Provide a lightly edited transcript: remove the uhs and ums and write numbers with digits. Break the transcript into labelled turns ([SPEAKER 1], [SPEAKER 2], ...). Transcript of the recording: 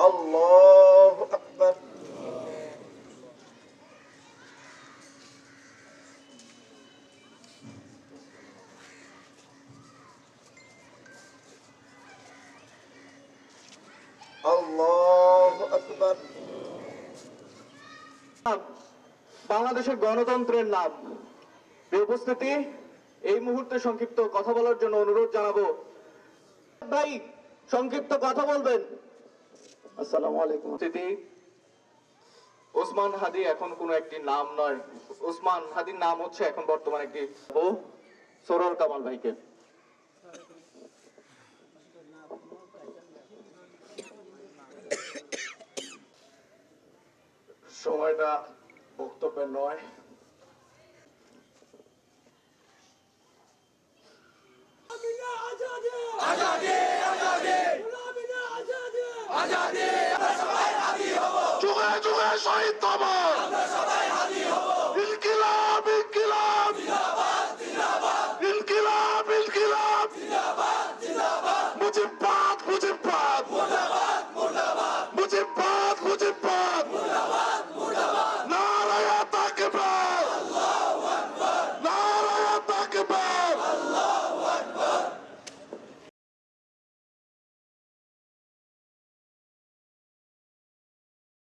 [SPEAKER 1] আল্লাহু আকবার। আল্লাহু আকবার।
[SPEAKER 2] বাংলাদেশের গণতন্ত্রের নাম। প্রিয় উপস্থিতি, এই মুহূর্তে সংক্ষিপ্ত কথা বলার জন্য অনুরোধ জানাবো। ভাই সংক্ষিপ্ত কথা বলবেন। আসসালামু আলাইকুম। উপস্থিতি, ওসমান হাদি এখন কোনো একটি নাম নয়। ওসমান হাদির নাম হচ্ছে এখন বর্তমানে একটি সরোয়ার কামাল ভাইকে।
[SPEAKER 1] সময়টা বক্তব্যের নয়। যুগে যুগে শহীদ হব, ইনকিলাব ইনকিলাব, ইনকিলাব ইনকিলাব, মুজিববাদ মুজিববাদ, মুজিববাদ মুজিববাদ, নারায়ে তাকবীর, নারায়ে তাকবীর।